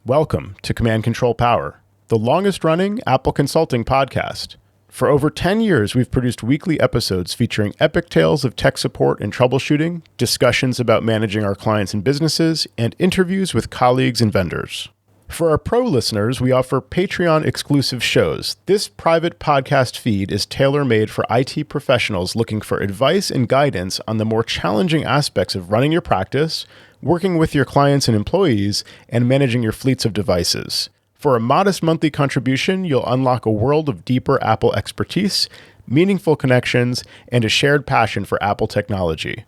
Welcome to Command Control Power, the longest-running Apple consulting podcast. For over 10 years, we've produced weekly episodes featuring epic tales of tech support and troubleshooting, discussions about managing our clients and businesses, and interviews with colleagues and vendors. For our pro listeners, we offer Patreon-exclusive shows. This private podcast feed is tailor-made for IT professionals looking for advice and guidance on the more challenging aspects of running your practice, working with your clients and employees, and managing your fleets of devices. For a modest monthly contribution, you'll unlock a world of deeper Apple expertise, meaningful connections, and a shared passion for Apple technology.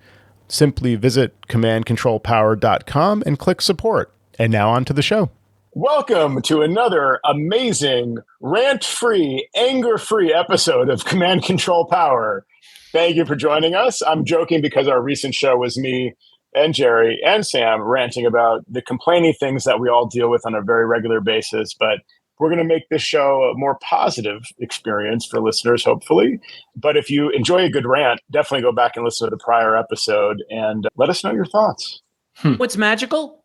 Simply visit commandcontrolpower.com and click support. And now on to the show. Welcome to another amazing, rant-free, anger-free episode of Command Control Power. Thank you for joining us. I'm joking because our recent show was me and Jerry and Sam ranting about the complaining things that we all deal with on a very regular basis. But we're going to make this show a more positive experience for listeners, hopefully. But if you enjoy a good rant, definitely go back and listen to the prior episode and let us know your thoughts. What's magical?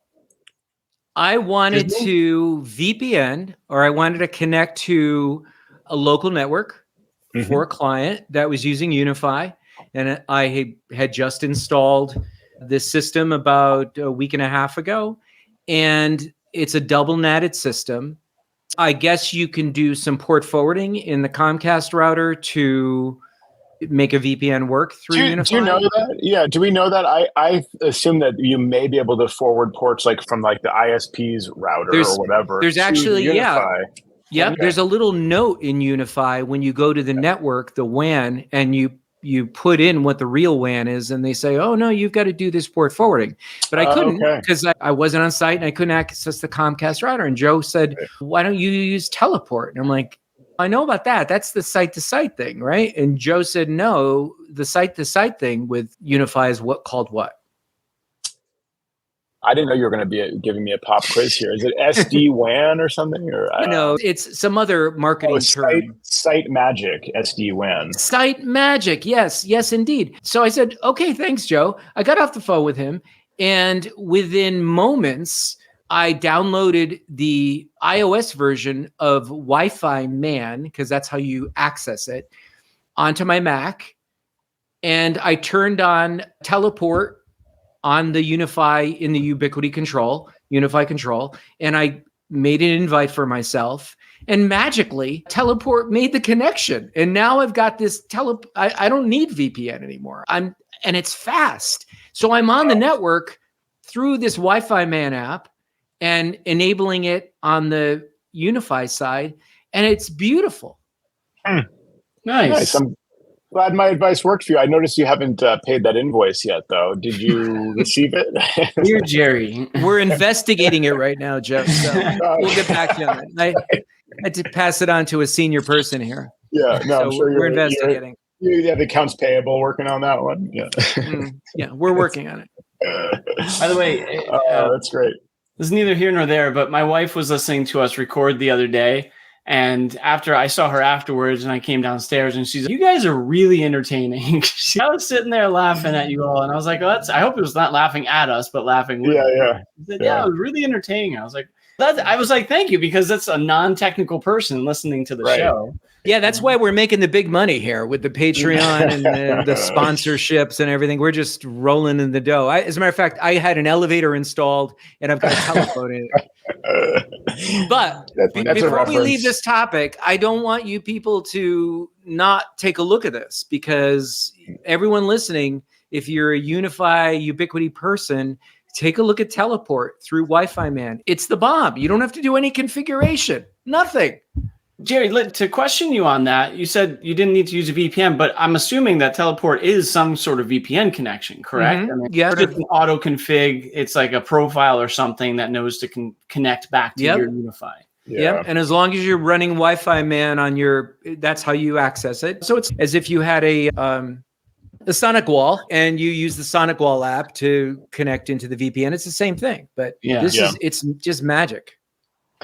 I wanted to VPN, or I wanted to connect to a local network for a client that was using Unifi. And I had just installed this system about a week and a half ago. And it's a double natted system. I guess you can do some port forwarding in the Comcast router to make a VPN work through Unifi. Do you know that? Yeah. Do we know that? I assume that you may be able to forward ports like from like the ISP's router or whatever. There's actually, Unifi. Yeah. Okay. There's a little note in Unifi when you go to the network, the WAN, and you put in what the real WAN is, and they say, oh, no, you've got to do this port forwarding. But I couldn't because I wasn't on site and I couldn't access the Comcast router. And Joe said, why don't you use teleport? And I'm like, I know about that. That's the site-to-site thing, right? And Joe said, no, the site-to-site thing with Unifi is called what? I didn't know you were going to be giving me a pop quiz here. Is it SD-WAN or something? Or No, it's some other marketing term. Site magic, SD-WAN. Site magic, yes, indeed. So I said, okay, thanks, Joe. I got off the phone with him, and within moments, I downloaded the iOS version of Wi-Fi Man, because that's how you access it, onto my Mac. And I turned on teleport on the Unifi in the Unifi control. And I made an invite for myself. And magically, teleport made the connection. And now I've got this I don't need VPN anymore. And it's fast. So I'm on the network through this Wi-Fi Man app and enabling it on the Unifi side. And it's beautiful. Nice. I'm glad my advice worked for you. I noticed you haven't paid that invoice yet, though. Did you receive it? Dear Jerry. We're investigating it right now, Jeff. So we'll get back to you on that. I had to pass it on to a senior person here. Yeah, no, so I'm sure we're investigating. You have accounts payable working on that one. Yeah, yeah, we're working on it. By the way, that's great. This is neither here nor there, but my wife was listening to us record the other day. And after I saw her afterwards and I came downstairs and she's like, you guys are really entertaining. I was sitting there laughing at you all. And I was like, I hope it was not laughing at us, but laughing with you. She said, yeah, it was really entertaining. I was like, thank you, because that's a non-technical person listening to the show. Yeah, that's why we're making the big money here with the Patreon and the sponsorships and everything. We're just rolling in the dough. As a matter of fact, I had an elevator installed and I've got a telephone in it. But before we leave this topic, I don't want you people to not take a look at this, because everyone listening, if you're a Unifi Ubiquity person, take a look at teleport through Wi-Fi Man. It's the bomb. You don't have to do any configuration. Nothing. Jerry, to question you on that, you said you didn't need to use a VPN, but I'm assuming that teleport is some sort of VPN connection, correct? Mm-hmm. I mean, yeah. It's an auto config. It's like a profile or something that knows to connect back to your Unifi. Yeah. And as long as you're running Wi-Fi Man on that's how you access it. So it's as if you had a Sonic Wall and you use the Sonic Wall app to connect into the VPN. It's the same thing, but it's just magic.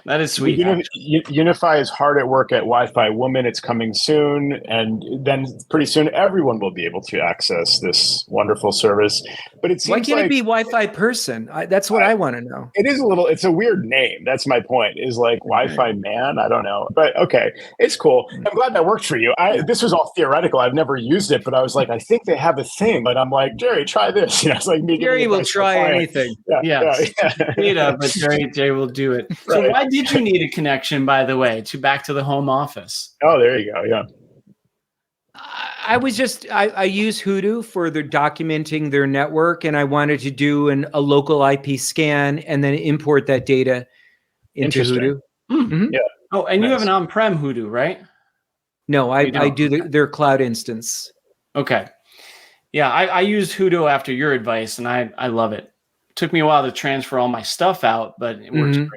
That is sweet. Unifi is hard at work at Wi-Fi Woman. It's coming soon. And then pretty soon, everyone will be able to access this wonderful service. But it seems Why can't it be Wi-Fi person? That's what I want to know. It is it's a weird name. That's my point, is like Wi-Fi man. I don't know. But okay, it's cool. I'm glad that worked for you. This was all theoretical. I've never used it, but I was like, I think they have a thing. But I'm like, Jerry, try this. It's like me. Jerry will try anything. Yeah. Data, but Jerry will do it. So why did you need a connection, by the way, back to the home office? Oh, there you go. Yeah. I use Hoodoo for their documenting their network, and I wanted to do a local IP scan and then import that data into Hoodoo. Mm-hmm. Yeah. Oh, and you have an on-prem Hoodoo, right? No, I do their cloud instance. Okay. Yeah, I used Hoodoo after your advice, and I love it. It took me a while to transfer all my stuff out, but it works great.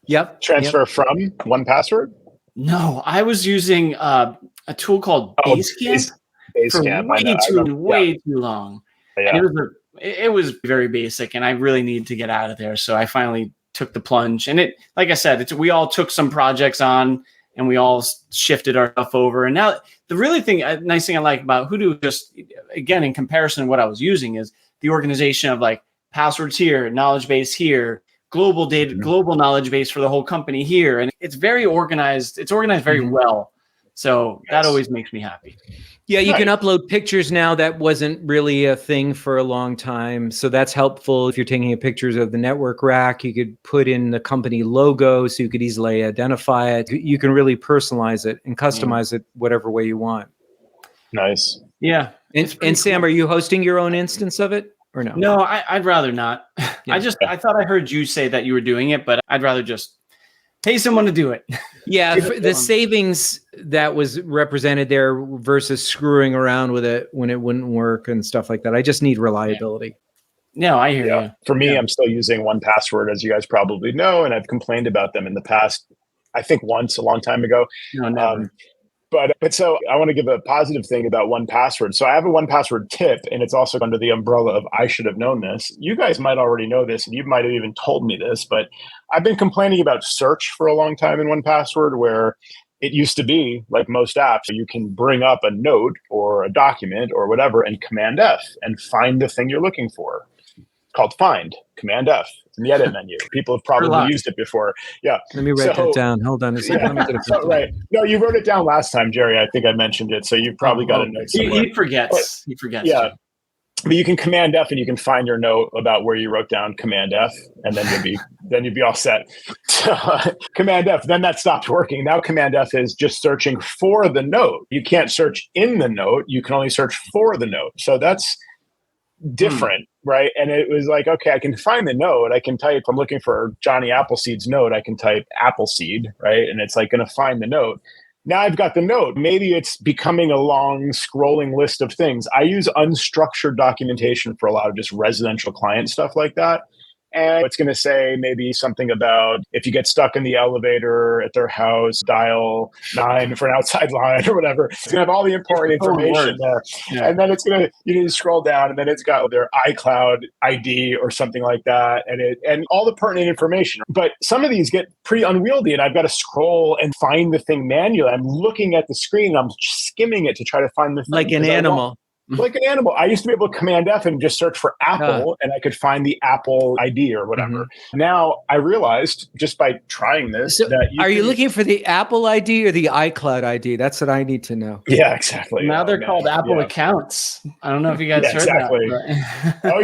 Yep. Transfer from 1Password? No, I was using a tool called Basecamp for way too long. Yeah. It was very basic, and I really needed to get out of there. So I finally took the plunge. And like I said, we all took some projects on, and we all shifted our stuff over. And now the nice thing I like about Hoodoo, just again, in comparison to what I was using, is the organization of like passwords here, knowledge base here, global data, global knowledge base for the whole company here. And it's very organized. It's organized very well. So that always makes me happy. Yeah, you can upload pictures now. That wasn't really a thing for a long time. So that's helpful. If you're taking pictures of the network rack, you could put in the company logo so you could easily identify it. You can really personalize it and customize it whatever way you want. Nice. Yeah. And Sam, are you hosting your own instance of it or no? No, I'd rather not. Yeah. I thought I heard you say that you were doing it, but I'd rather just pay someone to do it. Yeah, the savings that was represented there versus screwing around with it when it wouldn't work and stuff like that. I just need reliability. No, I hear you. For me, I'm still using 1Password, as you guys probably know, and I've complained about them in the past. I think once, a long time ago. No, never. But so I want to give a positive thing about 1Password. So I have a 1Password tip, and it's also under the umbrella of I should have known this. You guys might already know this, and you might have even told me this, but I've been complaining about search for a long time in 1Password, where it used to be, like most apps, you can bring up a note or a document or whatever and Command F and find the thing you're looking for. It's called Find, Command F. In the edit menu. People have probably used it before. Yeah. Let me write that down. Hold on a second. Let me get it. Right. No, you wrote it down last time, Jerry. I think I mentioned it. So you've probably got a note somewhere. He forgets. He forgets. Yeah. But you can Command F and you can find your note about where you wrote down Command F, and then you'd be all set. So, Command F, then that stopped working. Now Command F is just searching for the note. You can't search in the note. You can only search for the note. So that's different, right? And it was like, okay, I can find the note. I can type, I'm looking for Johnny Appleseed's note. I can type Appleseed, right? And it's like going to find the note. Now I've got the note. Maybe it's becoming a long scrolling list of things. I use unstructured documentation for a lot of just residential client stuff like that. And it's going to say maybe something about if you get stuck in the elevator at their house, dial 9 for an outside line or whatever. It's going to have all the important information there. Yeah. And then you need to scroll down, and then it's got their iCloud ID or something like that, and all the pertinent information. But some of these get pretty unwieldy, and I've got to scroll and find the thing manually. I'm looking at the screen, I'm skimming it to try to find the thing. Like an animal. Like an animal. I used to be able to Command F and just search for Apple, and I could find the Apple ID or whatever. Mm-hmm. Now I realized just by trying this that you looking for the Apple ID or the iCloud ID? That's what I need to know. Yeah, exactly. Now they're called Apple accounts. I don't know if you guys heard that. Oh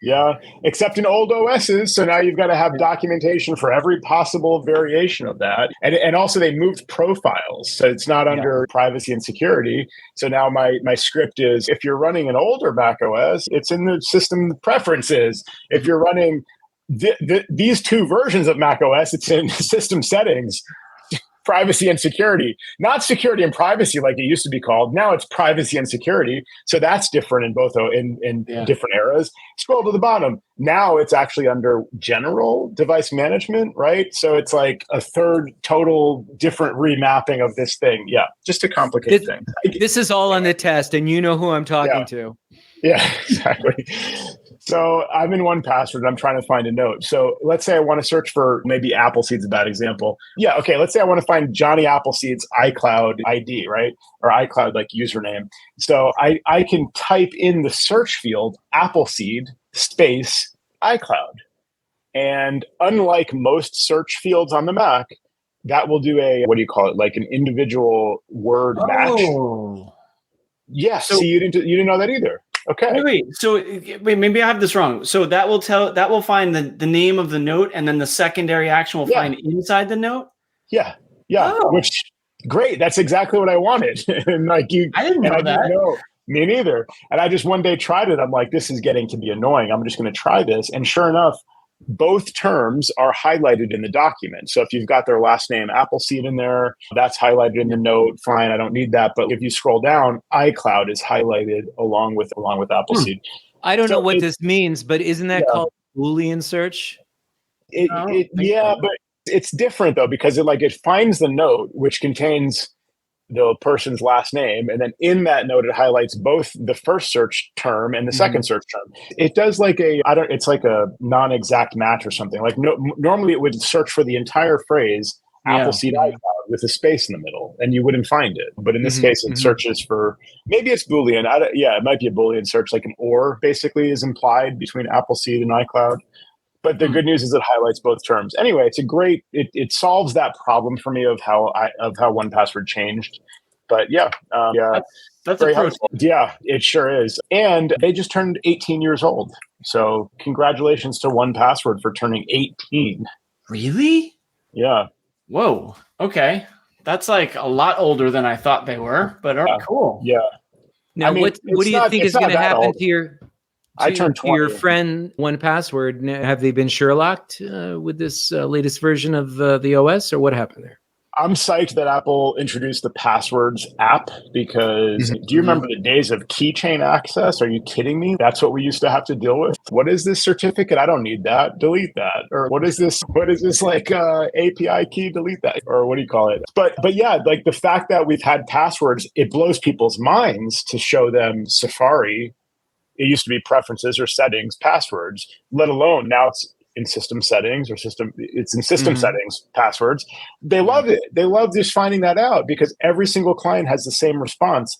yeah. Except in old OSs. So now you've got to have documentation for every possible variation of that. And also they moved profiles. So it's not under privacy and security. So now my script is, if you're running an older Mac OS, it's in the system preferences. If you're running these two versions of Mac OS, it's in system settings. Privacy and security, not security and privacy like it used to be called. Now it's privacy and security. So that's different in both in different eras. Scroll to the bottom. Now it's actually under general device management, right? So it's like a third total different remapping of this thing. Yeah, just to complicate things. This is all on the test, and you know who I'm talking to. Yeah, exactly. So I'm in 1Password. I'm trying to find a note. So let's say I want to search for maybe Appleseed's a bad example. Yeah. Okay. Let's say I want to find Johnny Appleseed's iCloud ID, right? Or iCloud like username. So I can type in the search field Appleseed space iCloud. And unlike most search fields on the Mac, that will do a, what do you call it? Like an individual word match. Oh. Yes. So, see, you didn't know that either. Okay. Wait, maybe I have this wrong. So that will find the name of the note, and then the secondary action will find inside the note? Yeah. Oh. Which great. That's exactly what I wanted. And like you, I didn't know that. Didn't know, me neither. And I just one day tried it. I'm like, this is getting to be annoying. I'm just going to try this. And sure enough, both terms are highlighted in the document. So if you've got their last name Appleseed in there, that's highlighted in the note. Fine, I don't need that. But if you scroll down, iCloud is highlighted along with Appleseed. I don't know what this means, but isn't that called Boolean search? But it's different though, because it finds the note which contains the person's last name, and then in that note it highlights both the first search term and the second search term. It does it's like a non-exact match or something. Like normally it would search for the entire phrase Appleseed iCloud with a space in the middle, and you wouldn't find it. But in this case, it searches for, maybe it's Boolean. It might be a Boolean search, like an or basically is implied between Appleseed and iCloud. But the good news is it highlights both terms. Anyway, it's it solves that problem for me of how 1Password changed. But that's a pro. Yeah, it sure is. And they just turned 18 years old. So congratulations to 1Password for turning 18. Really? Yeah. Whoa. Okay. That's like a lot older than I thought they were, but cool. Yeah. Now, what do you think is going to happen to your... I turned 20. Your friend 1Password, have they been Sherlocked with this latest version of the OS, or what happened there? I'm psyched that Apple introduced the Passwords app, because do you remember the days of keychain access? Are you kidding me? That's what we used to have to deal with. What is this certificate? I don't need that. Delete that. Or what is this? What is this API key? Delete that. Or what do you call it? But yeah, like the fact that we've had passwords, it blows people's minds to show them Safari. It used to be preferences or settings, passwords, let alone now it's in system settings it's in system settings, passwords. They love it. They love just finding that out, because every single client has the same response.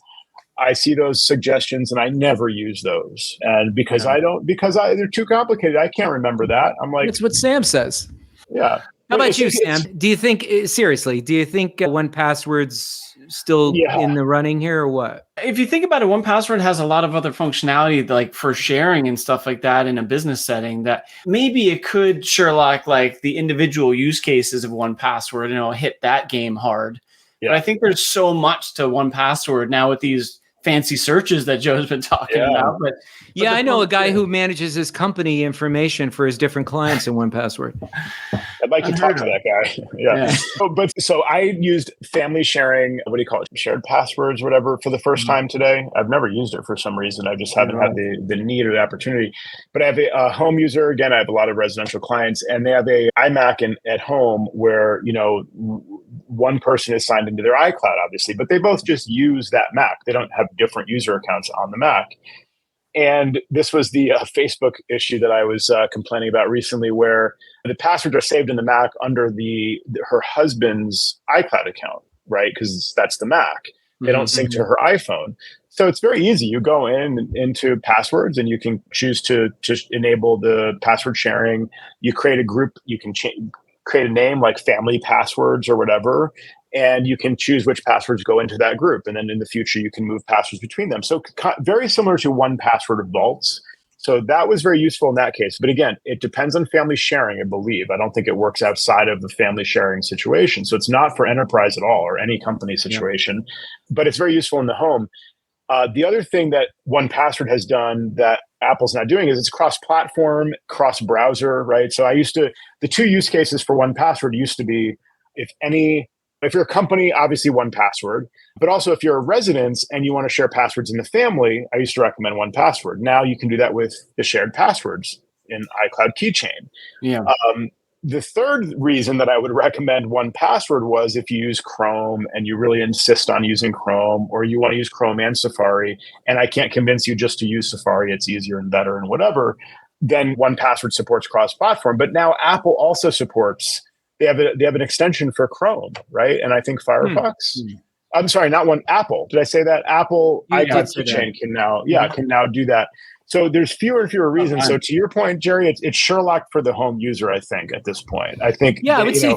I see those suggestions and I never use those. And because they're too complicated. I can't remember that. I'm like, that's what Sam says. Yeah. How about you, Sam? Do you think 1Password's still in the running here, or what? If you think about it, 1Password has a lot of other functionality, like for sharing and stuff like that in a business setting, that maybe it could Sherlock like the individual use cases of 1Password, and it'll hit that game hard. Yeah. But I think there's so much to 1Password now with these fancy searches that Joe's been talking about. But I know a guy who manages his company information for his different clients in 1Password. I'd like to talk to that guy. Yeah. So I used family sharing, what do you call it? Shared passwords, whatever, for the first time today. I've never used it for some reason. I just haven't had the need or the opportunity. But I have a home user. Again, I have a lot of residential clients, and they have a iMac at home where, one person is signed into their iCloud, obviously, but they both just use that Mac. They don't have different user accounts on the Mac. And this was the Facebook issue that I was complaining about recently, where the passwords are saved in the Mac under her husband's iCloud account, right? Because that's the Mac. They don't sync to her iPhone. So it's very easy. You go into passwords and you can choose to enable the password sharing. You create a group. You can create a name like family passwords or whatever, and you can choose which passwords go into that group. And then in the future, you can move passwords between them. So very similar to 1Password vaults. So that was very useful in that case. But again, it depends on family sharing, I believe. I don't think it works outside of the family sharing situation. So it's not for enterprise at all or any company situation, but it's very useful in the home. The other thing that 1Password has done that Apple's not doing is it's cross-platform, cross-browser, right? So the two use cases for 1Password used to be if you're a company, obviously 1Password, but also if you're a residence and you want to share passwords in the family, I used to recommend 1Password. Now you can do that with the shared passwords in iCloud Keychain. Yeah. The third reason that I would recommend 1Password was if you use Chrome and you really insist on using Chrome, or you want to use Chrome and Safari, and I can't convince you just to use Safari, it's easier and better and whatever, then 1Password supports cross-platform. But now Apple also supports, they have an extension for Chrome, right? And I think Firefox. I'm sorry, not Apple. Did I say that? Apple iCloud Keychain can now do that. So there's fewer and fewer reasons. So to your point, Jerry, it's Sherlock for the home user, I think, at this point. I think, I would say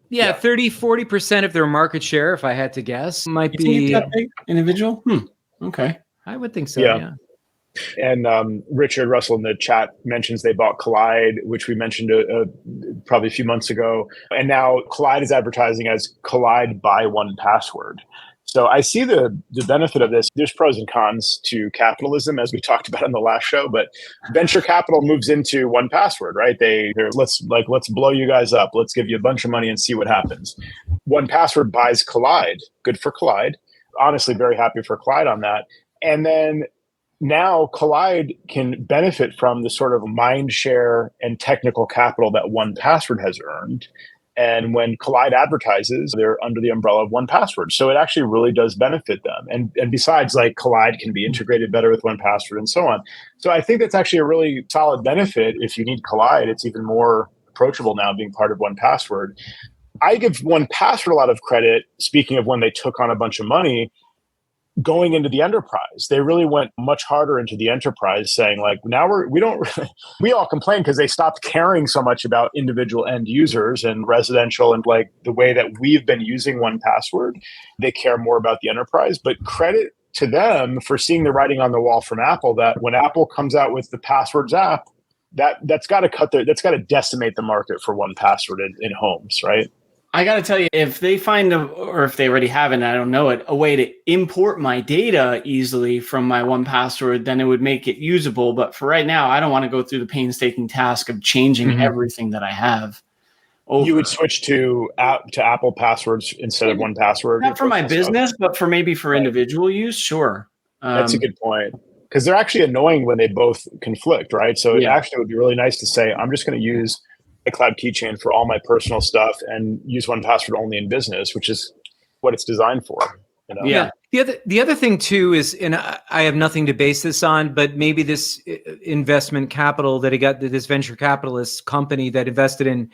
30, 40% of their market share, if I had to guess, might be that big individual. Okay. I would think so, yeah. And Richard Russell in the chat mentions they bought Collide, which we mentioned probably a few months ago. And now Collide is advertising as Collide by 1Password. So I see the benefit of this. There's pros and cons to capitalism, as we talked about in the last show, but venture capital moves into 1Password, right? They're let's blow you guys up. Let's give you a bunch of money and see what happens. 1Password buys Collide. Good for Collide. Honestly, very happy for Collide on that. And then now Collide can benefit from the sort of mind share and technical capital that 1Password has earned. And when Collide advertises, they're under the umbrella of 1Password. So it actually really does benefit them. And besides, like, Collide can be integrated better with 1Password and so on. So I think that's actually a really solid benefit. If you need Collide, it's even more approachable now being part of 1Password. I give 1Password a lot of credit, speaking of when they took on a bunch of money, going into the enterprise. They really went much harder into the enterprise, saying, like, now we all complain because they stopped caring so much about individual end users and residential, and like the way that we've been using 1Password. They care more about the enterprise. But credit to them for seeing the writing on the wall from Apple, that when Apple comes out with the Passwords app, that's got to decimate the market for 1Password in homes, right? I got to tell you, if they find, or if they already have it, and I don't know it, a way to import my data easily from my 1Password, then it would make it usable. But for right now, I don't want to go through the painstaking task of changing everything that I have over. You would switch to Apple passwords instead of 1Password? Not for my business, but for individual use, sure. That's a good point. Because they're actually annoying when they both conflict, right? So it actually would be really nice to say, I'm just going to use iCloud Keychain for all my personal stuff and use 1Password only in business, which is what it's designed for. You know? Yeah. The other thing too is, and I have nothing to base this on, but maybe this investment capital that he got, this venture capitalist company that invested in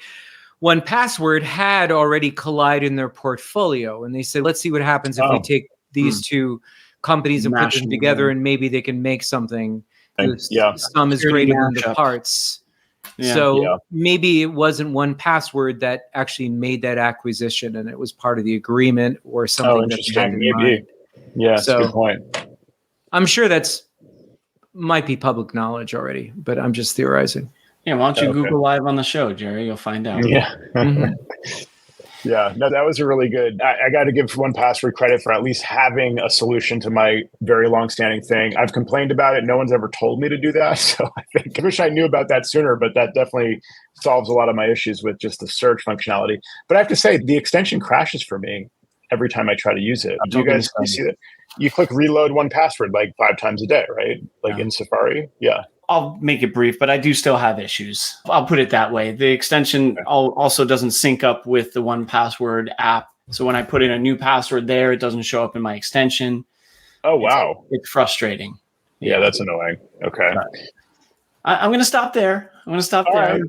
1Password had already Collide in their portfolio, and they said, let's see what happens if we take these two companies and put them together, and maybe they can make something. Sum is greater than the parts. Maybe it wasn't 1Password that actually made that acquisition, and it was part of the agreement or something that they had in mind. Yeah, that's a good point. I'm sure that's might be public knowledge already, but I'm just theorizing. Yeah, why don't you Google Live on the show, Jerry? You'll find out. Yeah. Yeah, no, that was a really good. I got to give 1Password credit for at least having a solution to my very long-standing thing. I've complained about it. No one's ever told me to do that. So I wish I knew about that sooner, but that definitely solves a lot of my issues with just the search functionality. But I have to say, the extension crashes for me every time I try to use it. Do you guys see that? You click reload 1Password like 5 times a day, right? Like in Safari. Yeah. I'll make it brief, but I do still have issues. I'll put it that way. The extension also doesn't sync up with the 1Password app. So when I put in a new password there, it doesn't show up in my extension. Oh, wow. It's frustrating. Yeah, that's annoying. Okay. I'm going to stop there. Right.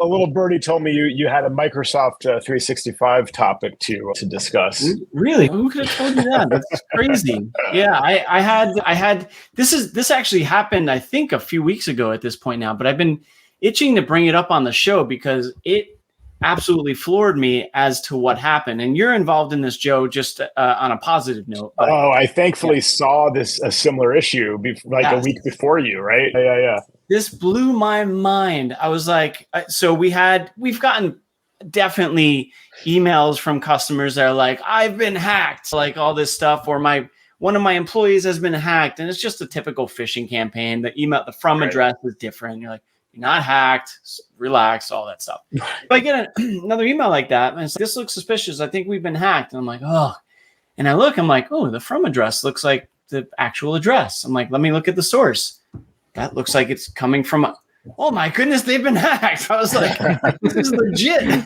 A little birdie told me you had a Microsoft 365 topic to discuss. Really? Who could have told you that? That's crazy. Yeah, I had this actually happened, I think, a few weeks ago at this point now, but I've been itching to bring it up on the show because it absolutely floored me as to what happened. And you're involved in this, Joe, just on a positive note. But, I thankfully saw a similar issue a week before you, right? Yeah. This blew my mind. I was like, so we've gotten definitely emails from customers that are like, I've been hacked, like all this stuff, or one of my employees has been hacked. And it's just a typical phishing campaign. The from address is different. You're like, you're not hacked, relax, all that stuff. But I get another email like that, and it's like, this looks suspicious. I think we've been hacked. And I'm like, oh. And I look, I'm like, oh, the from address looks like the actual address. I'm like, let me look at the source. That looks like it's coming from oh my goodness, they've been hacked. I was like, this is legit. Yeah.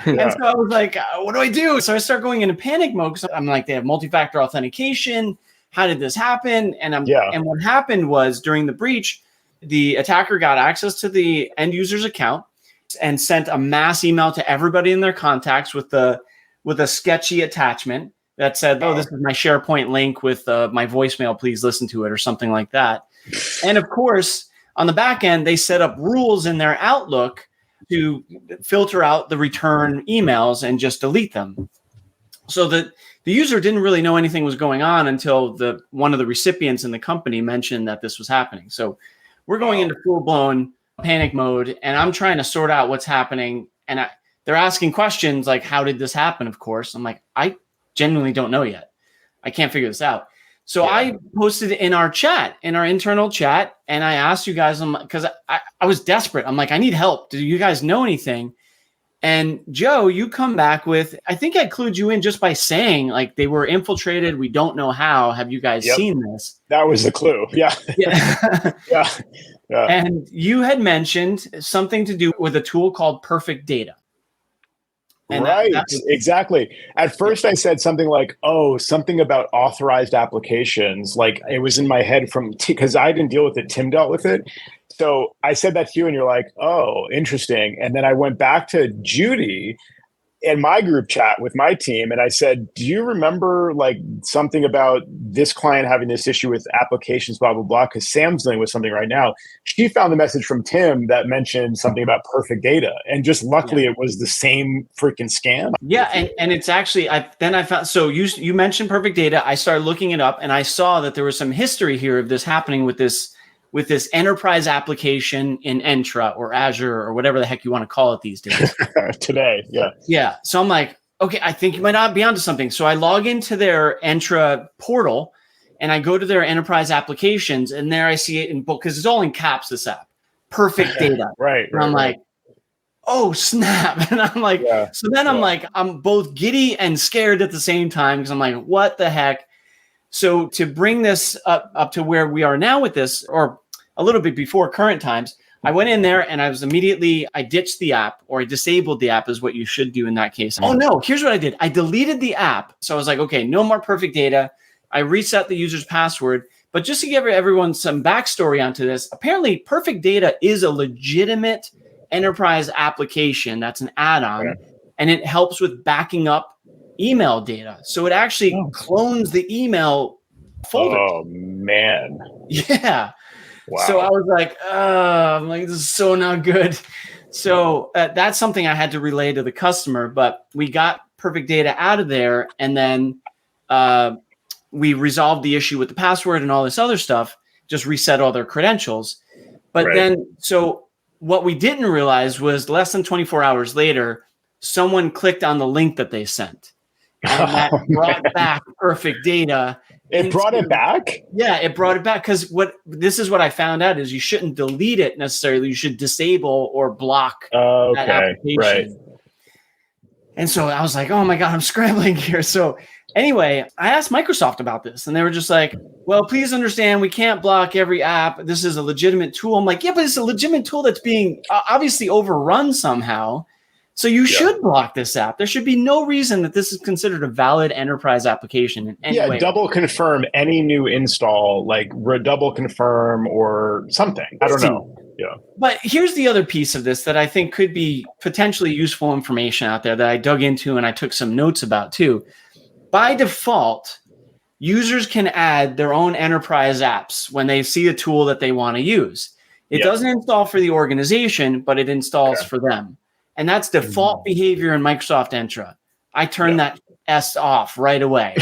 And so I was like, what do I do? So I start going into panic mode because I'm like, they have multi-factor authentication. How did this happen? And what happened was during the breach, the attacker got access to the end user's account and sent a mass email to everybody in their contacts with a sketchy attachment that said, oh, this is my SharePoint link with my voicemail. Please listen to it, or something like that. And of course, on the back end, they set up rules in their Outlook to filter out the return emails and just delete them. So the user didn't really know anything was going on until one of the recipients in the company mentioned that this was happening. So we're going into full-blown panic mode, and I'm trying to sort out what's happening. And they're asking questions like, how did this happen? Of course. I'm like, I genuinely don't know yet. I can't figure this out. So I posted in our chat, in our internal chat, and I asked you guys, because I was desperate. I'm like, I need help. Do you guys know anything? And Joe, you come back with, I think I clued you in just by saying, like, they were infiltrated. We don't know how. Have you guys seen this? That was the clue. Yeah. Yeah. And you had mentioned something to do with a tool called Perfect Data. And right. Exactly. At first I said something like, something about authorized applications. Like, it was in my head because I didn't deal with it. Tim dealt with it. So I said that to you and you're like, oh, interesting. And then I went back to Judy in my group chat with my team. And I said, do you remember like something about this client having this issue with applications, blah, blah, blah? Because Sam's dealing with something right now. She found the message from Tim that mentioned something about Perfect Data. And just luckily it was the same freaking scam. Yeah. And it's actually, I found, so you mentioned Perfect Data. I started looking it up and I saw that there was some history here of this happening with this enterprise application in Entra or Azure or whatever the heck you want to call it these days. Today, yeah. Yeah. So I'm like, okay, I think you might not be onto something. So I log into their Entra portal and I go to their enterprise applications, and there I see it in book, because it's all in caps, this app. Perfect Data. Right. And I'm like, oh, snap. And I'm like, so then I'm like, I'm both giddy and scared at the same time, because I'm like, what the heck? So to bring this up to where we are now with this, or a little bit before current times, I went in there and I ditched the app, or I disabled the app is what you should do in that case. Oh no, here's what I did. I deleted the app. So I was like, okay, no more Perfect Data. I reset the user's password. But just to give everyone some backstory onto this, apparently Perfect Data is a legitimate enterprise application. That's an add-on, and it helps with backing up email data. So it actually clones the email folder. Oh man. Yeah. Wow. So I was like, I'm like, this is so not good. So that's something I had to relay to the customer, but we got Perfect Data out of there. And then we resolved the issue with the password and all this other stuff, just reset all their credentials. But then, so what we didn't realize was less than 24 hours later, someone clicked on the link that they sent. And that brought back Perfect Data. It brought it back? Yeah, it brought it back, because this is what I found out is you shouldn't delete it necessarily. You should disable or block that application. Right. And so I was like, oh my God, I'm scrambling here. So anyway, I asked Microsoft about this, and they were just like, well, please understand, we can't block every app. This is a legitimate tool. I'm like, yeah, but it's a legitimate tool that's being obviously overrun somehow. So you should block this app. There should be no reason that this is considered a valid enterprise application in any way. Double confirm any new install, like double confirm or something. I don't know. Yeah. But here's the other piece of this that I think could be potentially useful information out there that I dug into and I took some notes about too. By default, users can add their own enterprise apps when they see a tool that they want to use. It doesn't install for the organization, but it installs for them. And that's default behavior in Microsoft Entra. I turn that S off right away.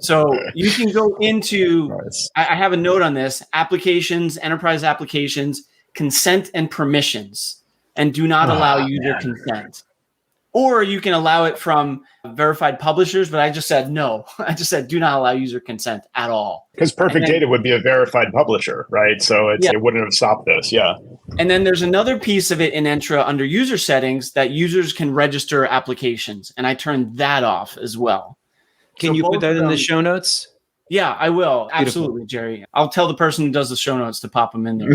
So you can go into, I have a note on this, applications, enterprise applications, consent and permissions, and do not allow user consent. Or you can allow it from verified publishers, but I just said no. I just said do not allow user consent at all. Because Perfect Data would be a verified publisher, right? So it wouldn't have stopped this, And then there's another piece of it in Entra under user settings that users can register applications, and I turned that off as well. Can you put that in the show notes? Yeah, I will. Absolutely, Jerry. I'll tell the person who does the show notes to pop them in there.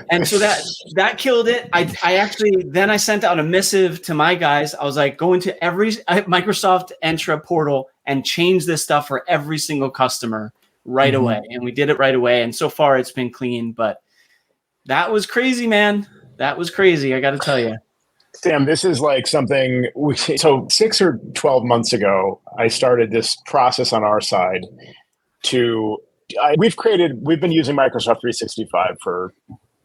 And so that killed it. I actually then I sent out a missive to my guys. I was like, go into every Microsoft Entra portal and change this stuff for every single customer right away. And we did it right away. And so far it's been clean, but that was crazy, man. That was crazy. I got to tell you. Sam, this is like something. So 6 or 12 months ago, I started this process on our side we've been using Microsoft 365 for,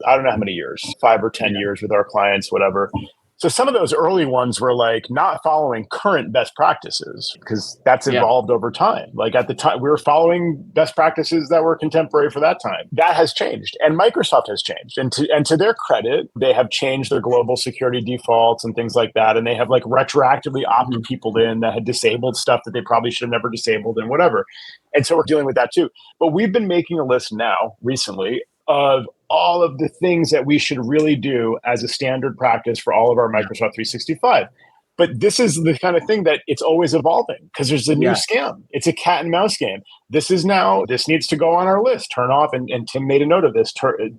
I don't know how many years, 5 or 10 years with our clients, whatever. So some of those early ones were like not following current best practices because that's evolved over time. Like at the time, we were following best practices that were contemporary for that time. That has changed, and Microsoft has changed. And to their credit, they have changed their global security defaults and things like that. And they have like retroactively opted people in that had disabled stuff that they probably should have never disabled and whatever. And so we're dealing with that too. But we've been making a list now recently of all of the things that we should really do as a standard practice for all of our Microsoft 365. But this is the kind of thing that it's always evolving because there's a new scam. It's a cat and mouse game. This needs to go on our list, turn off. And Tim made a note of this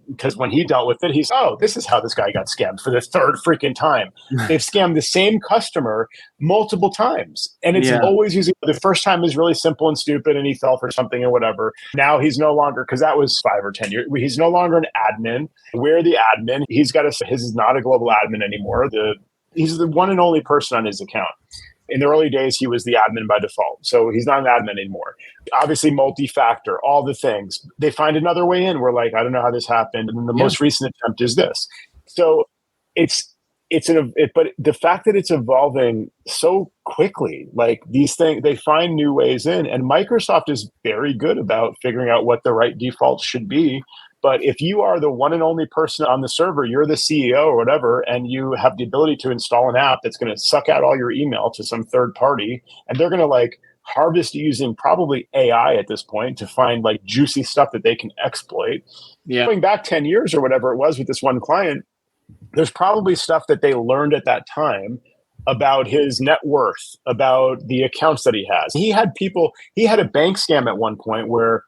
because when he dealt with it, this is how this guy got scammed for the third freaking time. They've scammed the same customer multiple times. And it's always using, the first time is really simple and stupid and he fell for something or whatever. Now he's no longer, because that was 5 or 10 years, he's no longer an admin. We're the admin. His is not a global admin anymore. He's the one and only person on his account. In the early days, he was the admin by default. So he's not an admin anymore. Obviously, multi-factor, all the things. They find another way in. We're like, I don't know how this happened. And then the most recent attempt is this. So but the fact that it's evolving so quickly, like these things, they find new ways in. And Microsoft is very good about figuring out what the right defaults should be. But if you are the one and only person on the server, you're the CEO or whatever, and you have the ability to install an app that's going to suck out all your email to some third party, and they're going to like harvest using probably AI at this point to find like juicy stuff that they can exploit. Going back 10 years or whatever it was with this one client, there's probably stuff that they learned at that time about his net worth, about the accounts that he has. He had a bank scam at one point where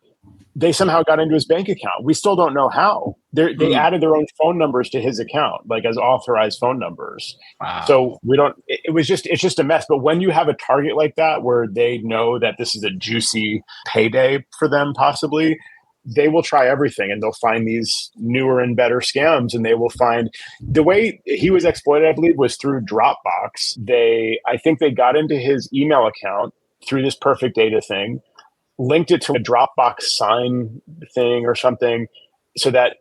they somehow got into his bank account. We still don't know how. They added their own phone numbers to his account, like as authorized phone numbers. Wow. So it's just a mess. But when you have a target like that, where they know that this is a juicy payday for them, possibly, they will try everything and they'll find these newer and better scams. And they will find the way he was exploited, I believe, was through Dropbox. I think they got into his email account through this perfect data thing, linked it to a Dropbox sign thing or something, so that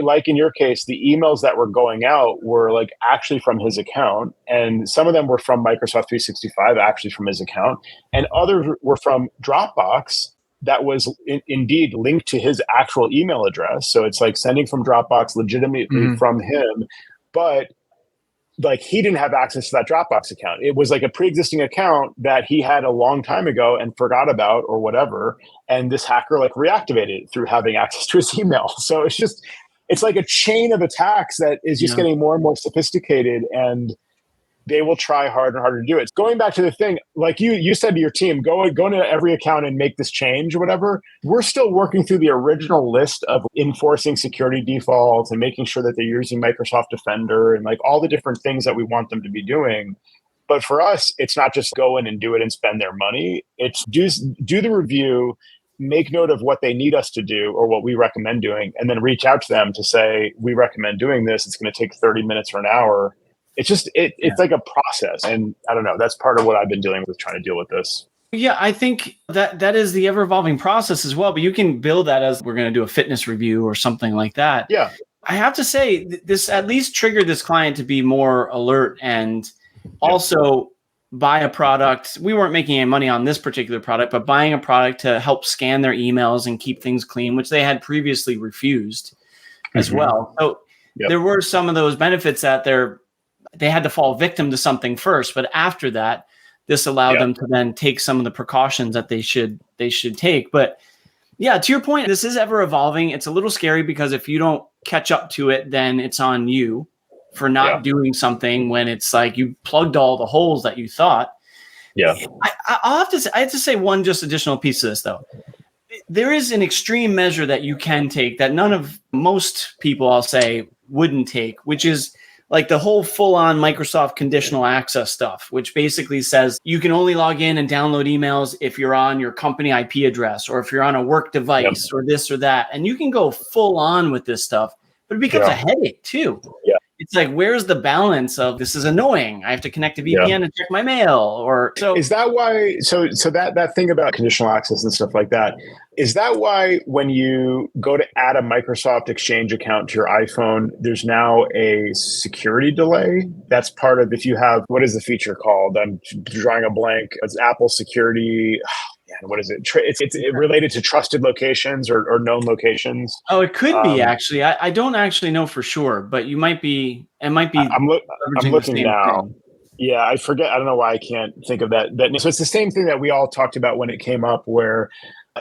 like in your case, the emails that were going out were like actually from his account, and some of them were from Microsoft 365 actually from his account, and others were from Dropbox that was indeed linked to his actual email address. So it's like sending from Dropbox legitimately from him, but like he didn't have access to that Dropbox account. It was like a pre-existing account that he had a long time ago and forgot about or whatever. And this hacker like reactivated it through having access to his email. So it's like a chain of attacks that is just getting more and more sophisticated, and they will try harder and harder to do it. Going back to the thing, like you said to your team, go into every account and make this change or whatever. We're still working through the original list of enforcing security defaults and making sure that they're using Microsoft Defender and like all the different things that we want them to be doing. But for us, it's not just go in and do it and spend their money. It's do the review, make note of what they need us to do or what we recommend doing, and then reach out to them to say, we recommend doing this. It's going to take 30 minutes or an hour. It's just, it's like a process. And I don't know, that's part of what I've been dealing with, trying to deal with this. Yeah, I think that is the ever-evolving process as well. But you can build that as we're going to do a fitness review or something like that. Yeah. I have to say, this at least triggered this client to be more alert and also buy a product. We weren't making any money on this particular product, but buying a product to help scan their emails and keep things clean, which they had previously refused as well. So there were some of those benefits that they had to fall victim to something first, but after that, this allowed them to then take some of the precautions that they should take. But yeah, to your point, this is ever evolving. It's a little scary because if you don't catch up to it, then it's on you for not doing something when it's like you plugged all the holes that you thought. Yeah. I have to say one just additional piece of this though. there is an extreme measure that you can take that most people, I'll say, wouldn't take, which is like the whole full-on Microsoft conditional access stuff, which basically says you can only log in and download emails if you're on your company IP address or if you're on a work device or this or that. And you can go full on with this stuff, but it becomes a headache too. Yeah. It's like, where's the balance of this is annoying? I have to connect to VPN and check my mail. Or so is that why? So that thing about conditional access and stuff like that, is that why when you go to add a Microsoft Exchange account to your iPhone, there's now a security delay? That's part of, if you have, what is the feature called? I'm drawing a blank. It's Apple Security. What is it? It's related to trusted locations or known locations. Oh, it could be actually. I don't actually know for sure, but you might be. It might be. I'm looking now. Thing. Yeah, I forget. I don't know why I can't think of that. So it's the same thing that we all talked about when it came up, where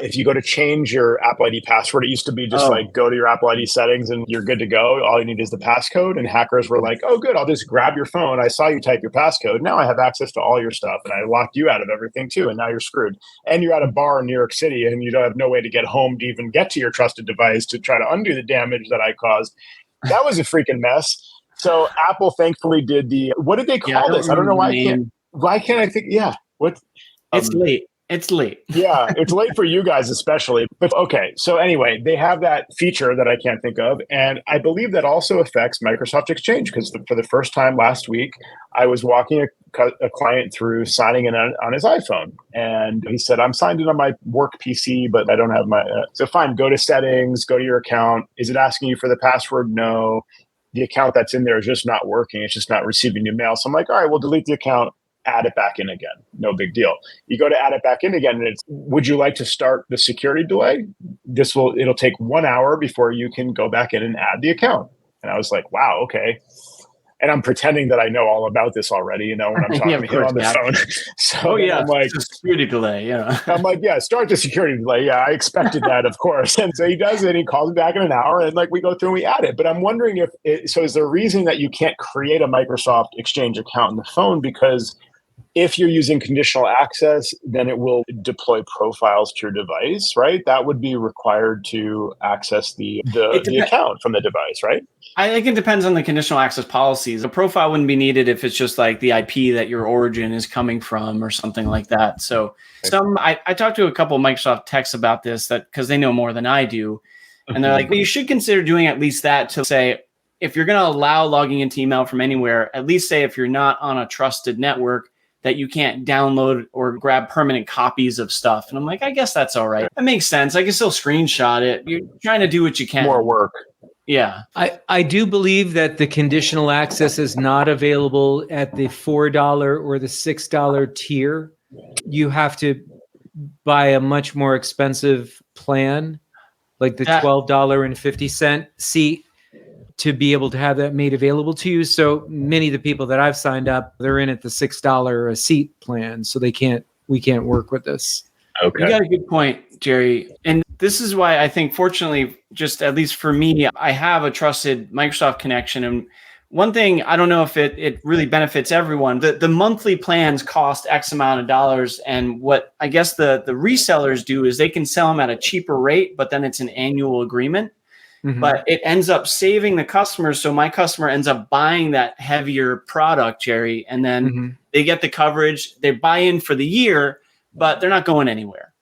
if you go to change your Apple ID password, it used to be just like go to your Apple ID settings and you're good to go. All you need is the passcode. And hackers were like, oh, good, I'll just grab your phone. I saw you type your passcode. Now I have access to all your stuff. And I locked you out of everything too. And now you're screwed. And you're at a bar in New York City and you don't have no way to get home to even get to your trusted device to try to undo the damage that I caused. That was a freaking mess. So Apple thankfully did what did they call this? I don't know why can't I think? Yeah. What? It's late. It's late. Yeah, it's late for you guys especially. But okay, so anyway, they have that feature that I can't think of. And I believe that also affects Microsoft Exchange, because for the first time last week, I was walking a client through signing in on his iPhone. And he said, I'm signed in on my work PC, but I don't have my... So fine, go to settings, go to your account. Is it asking you for the password? No. The account that's in there is just not working. It's just not receiving your mail. So I'm like, all right, we'll delete the account. Add it back in again. No big deal. You go to add it back in again, and it's, would you like to start the security delay? It'll take 1 hour before you can go back in and add the account. And I was like, wow, okay. And I'm pretending that I know all about this already, when I'm talking to him on the phone. So I'm like, it's a security delay. I'm like, yeah, start the security delay. Yeah, I expected that, of course. And so he does it. He calls me back in an hour, and we go through and we add it. But I'm wondering so is there a reason that you can't create a Microsoft Exchange account in the phone? Because if you're using conditional access, then it will deploy profiles to your device, right? That would be required to access the account from the device, right? I think it depends on the conditional access policies. A profile wouldn't be needed if it's just like the IP that your origin is coming from or something like that. So I talked to a couple of Microsoft techs about this because they know more than I do. And they're like, well, you should consider doing at least that to say, if you're going to allow logging into email from anywhere, at least say if you're not on a trusted network, that you can't download or grab permanent copies of stuff. And I'm like, I guess that's all right. That makes sense. I can still screenshot it. You're trying to do what you can. More work. Yeah. I do believe that the conditional access is not available at the $4 or the $6 tier. You have to buy a much more expensive plan, like the $12.50 seat, to be able to have that made available to you. So many of the people that I've signed up, they're in at the $6 a seat plan. So we can't work with this. Okay. You got a good point, Jerry. And this is why I think, fortunately, just at least for me, I have a trusted Microsoft connection. And one thing, I don't know if it really benefits everyone. The monthly plans cost X amount of dollars. And what I guess the resellers do is they can sell them at a cheaper rate, but then it's an annual agreement. Mm-hmm. But it ends up saving the customer. So my customer ends up buying that heavier product, Jerry, and then they get the coverage. They buy in for the year, but they're not going anywhere.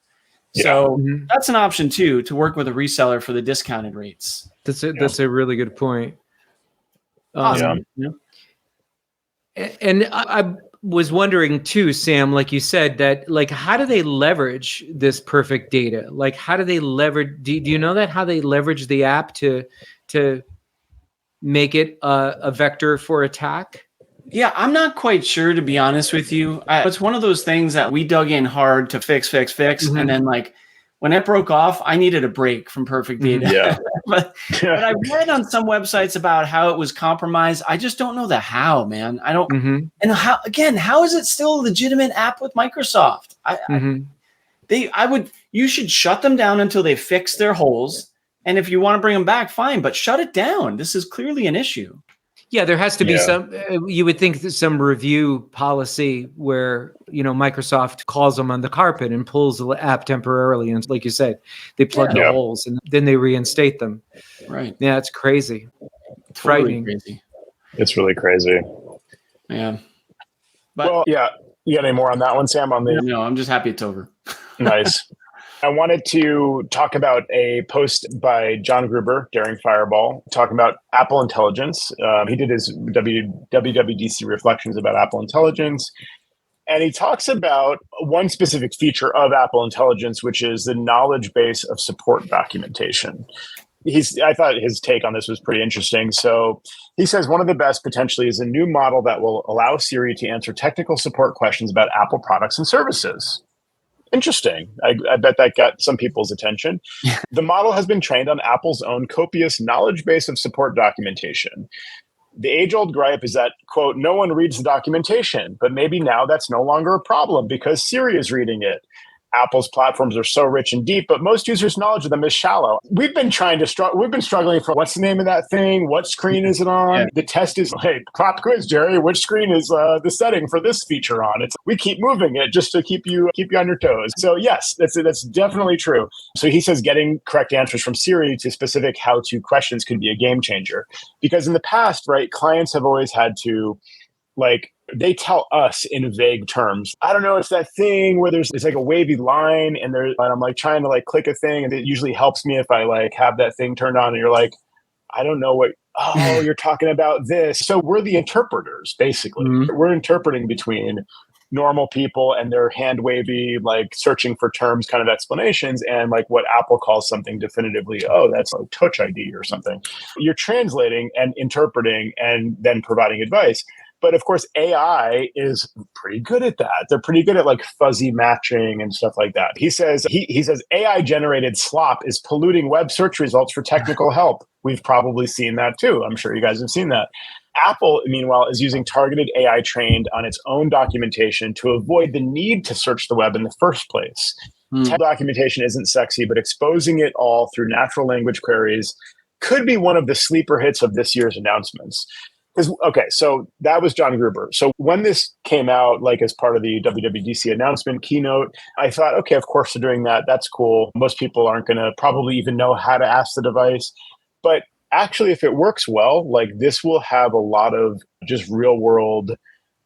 Yeah. So that's an option too, to work with a reseller for the discounted rates. That's a really good point. Awesome. And I was wondering too, Sam, like you said, that how do they leverage this perfect data? How do they leverage? Do you know how they leverage the app to make it a vector for attack? Yeah, I'm not quite sure, to be honest with you. It's one of those things that we dug in hard to fix. And then when it broke off, I needed a break from perfect data. Yeah. but I read on some websites about how it was compromised. I just don't know the how, man. I don't. And how is it still a legitimate app with Microsoft? You should shut them down until they fix their holes. And if you want to bring them back, fine, but shut it down. This is clearly an issue. Yeah, there has to be Yeah. some, you would think that some review policy where, Microsoft calls them on the carpet and pulls the app temporarily. And like you said, they plug the holes and then they reinstate them. Right. Yeah, it's crazy. It's Totally frightening. crazy. It's really crazy. Yeah. But Well, yeah. You got any more on that one, Sam? no, I'm just happy it's over. Nice. I wanted to talk about a post by John Gruber, Daring Fireball, talking about Apple Intelligence. He did his WWDC reflections about Apple Intelligence. And he talks about one specific feature of Apple Intelligence, which is the knowledge base of support documentation. I thought his take on this was pretty interesting. So he says one of the best potentially is a new model that will allow Siri to answer technical support questions about Apple products and services. Interesting. I bet that got some people's attention. The model has been trained on Apple's own copious knowledge base of support documentation. The age-old gripe is that, quote, no one reads the documentation, but maybe now that's no longer a problem because Siri is reading it. Apple's platforms are so rich and deep, but most users' knowledge of them is shallow. We've been struggling for what's the name of that thing? What screen is it on? Yeah. The test is, hey, pop quiz, Jerry. Which screen is the setting for this feature on? We keep moving it just to keep you on your toes. So yes, that's definitely true. So he says getting correct answers from Siri to specific how-to questions could be a game changer, because in the past, right, clients have always had to they tell us in vague terms. I don't know, it's that thing where it's like a wavy line and I'm like trying to click a thing, and it usually helps me if I have that thing turned on and you're like, I don't know you're talking about this. So we're the interpreters, basically. Mm-hmm. We're interpreting between normal people and their hand wavy, searching for terms kind of explanations, and what Apple calls something definitively, oh, that's a Touch ID or something. You're translating and interpreting and then providing advice. But of course, AI is pretty good at that. They're pretty good at fuzzy matching and stuff like that. He says AI generated slop is polluting web search results for technical help. We've probably seen that too. I'm sure you guys have seen that. Apple, meanwhile, is using targeted AI trained on its own documentation to avoid the need to search the web in the first place. Tech documentation isn't sexy, but exposing it all through natural language queries could be one of the sleeper hits of this year's announcements. So that was John Gruber. So when this came out, as part of the WWDC announcement keynote, I thought, okay, of course they're doing that. That's cool. Most people aren't going to probably even know how to ask the device. But actually, if it works well, this will have a lot of just real world,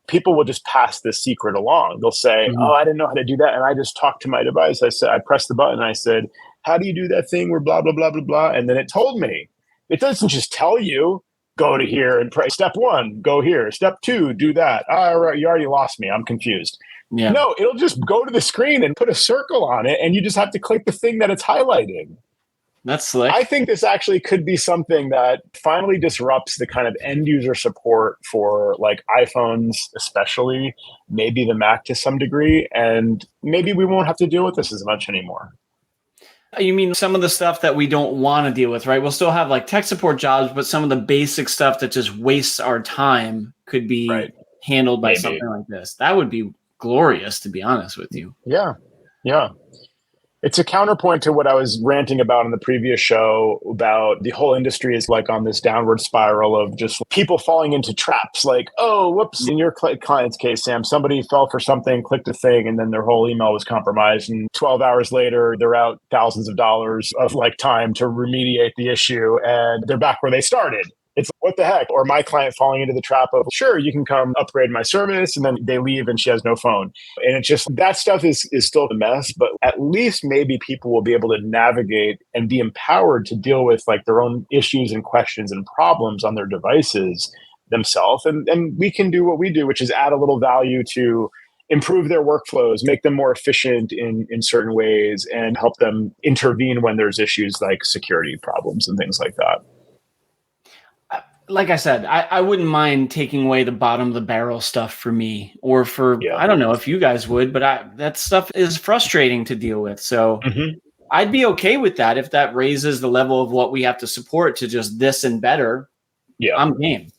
people will just pass this secret along. They'll say, oh, I didn't know how to do that. And I just talked to my device. I pressed the button and I said, how do you do that thing where blah, blah, blah, blah, blah. And then it told me. It doesn't just tell you, go to here and pray. Step 1, go here. Step 2, do that. All right, you already lost me. I'm confused. Yeah. No, it'll just go to the screen and put a circle on it, and you just have to click the thing that it's highlighting. That's slick. I think this actually could be something that finally disrupts the kind of end user support for iPhones, especially, maybe the Mac to some degree, and maybe we won't have to deal with this as much anymore. You mean some of the stuff that we don't want to deal with, right? We'll still have tech support jobs, but some of the basic stuff that just wastes our time could be handled by something like this. That would be glorious, to be honest with you. Yeah. Yeah. It's a counterpoint to what I was ranting about in the previous show about the whole industry is on this downward spiral of just people falling into traps. Oh, whoops. In your client's case, Sam, somebody fell for something, clicked a thing, and then their whole email was compromised. And 12 hours later, they're out thousands of dollars of time to remediate the issue. And they're back where they started. It's what the heck? Or my client falling into the trap of, sure, you can come upgrade my service, and then they leave and she has no phone. And it's just, that stuff is still a mess, but at least maybe people will be able to navigate and be empowered to deal with their own issues and questions and problems on their devices themselves. And we can do what we do, which is add a little value to improve their workflows, make them more efficient in certain ways, and help them intervene when there's issues like security problems and things like that. Like I said, I wouldn't mind taking away the bottom of the barrel stuff for me, or I don't know if you guys would, but that stuff is frustrating to deal with. So I'd be okay with that if that raises the level of what we have to support to just this and better. Yeah, I'm game.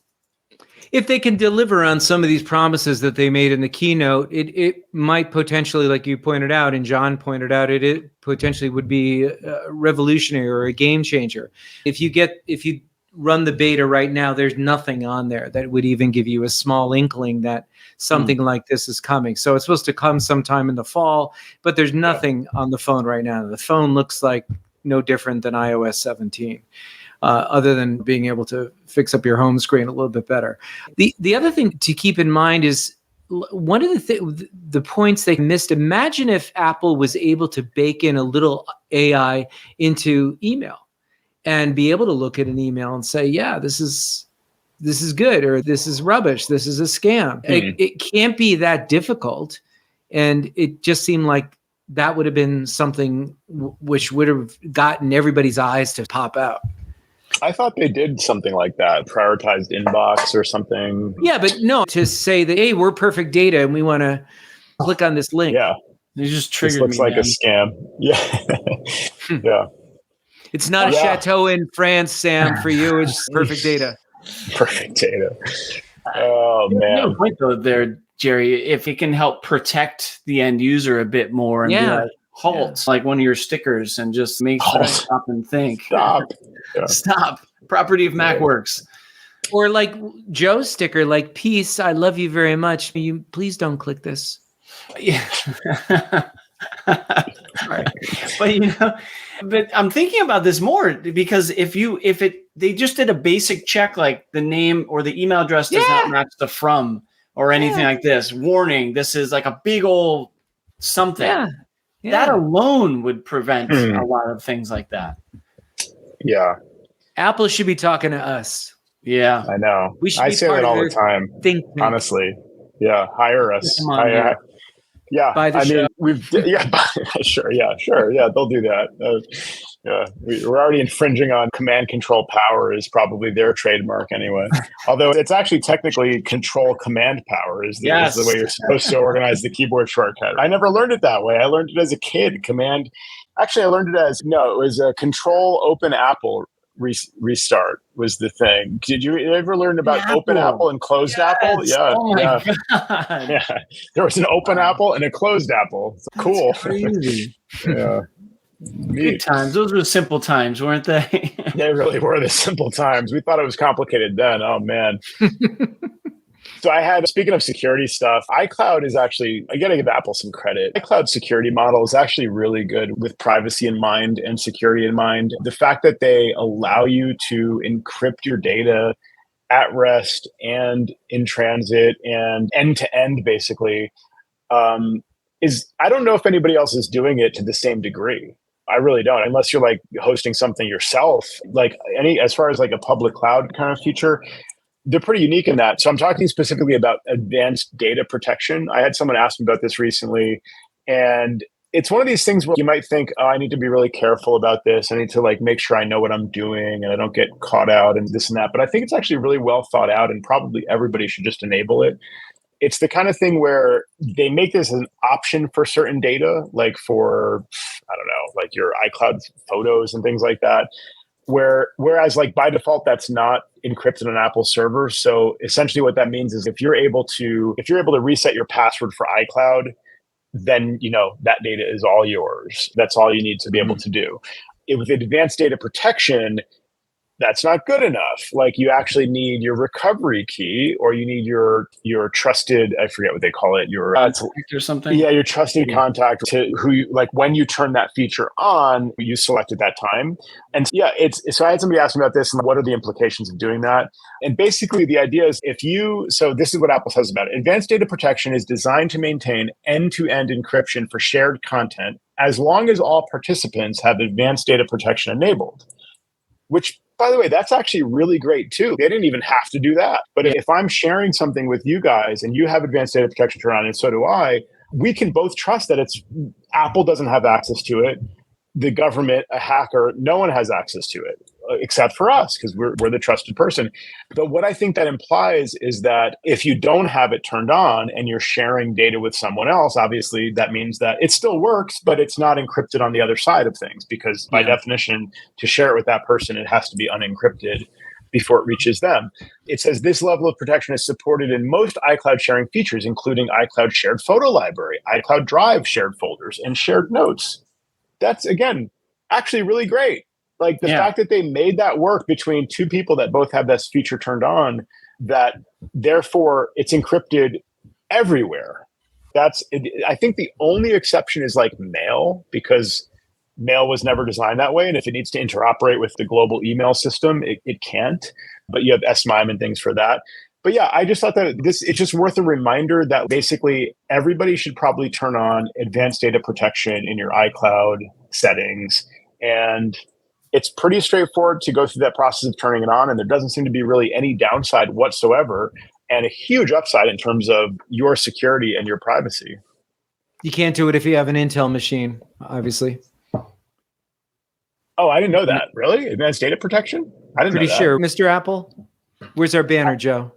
If they can deliver on some of these promises that they made in the keynote, it might potentially, like you pointed out and John pointed out, it potentially would be revolutionary or a game changer. If you run the beta right now, there's nothing on there that would even give you a small inkling that something like this is coming. So it's supposed to come sometime in the fall, but there's nothing on the phone right now. The phone looks like no different than iOS 17. Other than being able to fix up your home screen a little bit better. The other thing to keep in mind is one of the points they missed. Imagine if Apple was able to bake in a little AI into email and be able to look at an email and say, yeah, this is good, or this is rubbish, this is a scam. It can't be that difficult. And it just seemed like that would have been something which would have gotten everybody's eyes to pop out. I thought they did something like that, prioritized inbox or something. Yeah, but no, to say that, hey, we're perfect data and we want to click on this link. Yeah. You just triggered me. This looks like a scam. Yeah. Yeah. It's not a chateau in France, Sam, for you. It's perfect data. Perfect data. Oh, man. No point though there, Jerry, if it can help protect the end user a bit more and be like, halt, like one of your stickers, and just make sure stop and think. Stop. Yeah. Stop. Property of MacWorks. Or like Joe's sticker, like, peace, I love you very much. You please don't click this. Yeah. Right. But but I'm thinking about this more, because if they just did a basic check, like the name or the email address does not match the from or anything like this. Warning, this is like a big old something. Yeah. That alone would prevent a lot of things like that. Yeah. Apple should be talking to us. Yeah. I know. I say that all the time. Honestly. Yeah. Hire us. Yeah. I mean, sure. Yeah. Sure. Yeah. They'll do that. Yeah. We're already infringing on command control power is probably their trademark anyway. Although it's actually technically control command power is the way you're supposed to organize the keyboard shortcut. I never learned it that way. I learned it as a kid. Actually, I learned it it was a control open Apple restart was the thing. Did you ever learn about open Apple and closed Apple? Yeah. Oh my God. Yeah. There was an open Apple and a closed Apple. Cool. Crazy. Yeah. Good times. Those were simple times, weren't they? They really were the simple times. We thought it was complicated then. Oh, man. So speaking of security stuff, iCloud is actually, I got to give Apple some credit. iCloud security model is actually really good with privacy in mind and security in mind. The fact that they allow you to encrypt your data at rest and in transit and end to end, basically, I don't know if anybody else is doing it to the same degree. I really don't, unless you're like hosting something yourself, like as far as like a public cloud kind of feature. They're pretty unique in that. So I'm talking specifically about advanced data protection. I had someone ask me about this recently, and it's one of these things where you might think, oh, I need to be really careful about this. I need to like make sure I know what I'm doing and I don't get caught out and this and that. But I think it's actually really well thought out, and probably everybody should just enable it. It's the kind of thing where they make this an option for certain data, like for, I don't know, like your iCloud photos and things like that. Whereas like by default, that's not encrypted on Apple servers. So essentially what that means is if you're able to reset your password for iCloud, then, that data is all yours. That's all you need to be able to do. With advanced data protection, that's not good enough. Like you actually need your recovery key, or you need your trusted, I forget what they call it, your or something. Yeah, your trusted contact to who you, like when you turn that feature on, you select at that time. And so I had somebody ask me about this and what are the implications of doing that? And basically the idea is so this is what Apple says about it. Advanced data protection is designed to maintain end-to-end encryption for shared content as long as all participants have advanced data protection enabled. Which, by the way, that's actually really great too. They didn't even have to do that. But if I'm sharing something with you guys and you have advanced data protection turned on and so do I, we can both trust that Apple doesn't have access to it. The government, a hacker, no one has access to it except for us because we're the trusted person. But what I think that implies is that if you don't have it turned on and you're sharing data with someone else, obviously that means that it still works, but it's not encrypted on the other side of things because by definition, to share it with that person, it has to be unencrypted before it reaches them. It says this level of protection is supported in most iCloud sharing features, including iCloud shared photo library, iCloud Drive shared folders, and shared notes. That's, again, actually really great. Like the fact that they made that work between two people that both have this feature turned on, that therefore it's encrypted everywhere. I think the only exception is like mail, because mail was never designed that way. And if it needs to interoperate with the global email system, it can't. But you have SMIME and things for that. But yeah, I just thought that it's just worth a reminder that basically everybody should probably turn on advanced data protection in your iCloud settings. And it's pretty straightforward to go through that process of turning it on. And there doesn't seem to be really any downside whatsoever, and a huge upside in terms of your security and your privacy. You can't do it if you have an Intel machine, obviously. Oh, I didn't know that. Really? Advanced data protection? I didn't know that. Pretty sure. Mr. Apple, where's our banner, Joe?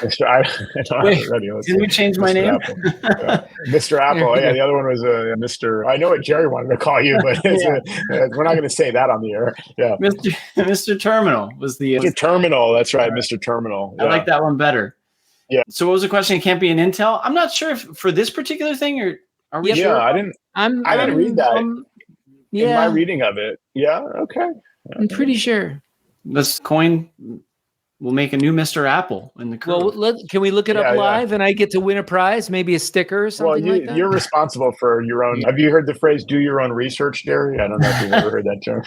Mr. I don't have it ready. Did we change my name? Mr. Apple. Oh, yeah, the other one was Mr. I know what Jerry wanted to call you, but we're not going to say that on the air. Yeah, Mr. Terminal was the Mr. Terminal. That's right, Mr. Terminal. Yeah. I like that one better. Yeah. So what was the question? It can't be an Intel. I'm not sure if for this particular thing, or are we sure? Yeah, I didn't read that in my reading of it. Yeah. Okay. I'm pretty sure. This coin will make a new Mr. Apple in the crew. Well, can we look it up live and I get to win a prize, maybe a sticker or something like that? You're responsible for your own. Have you heard the phrase "do your own research," Jerry? I don't know if you've ever heard that term.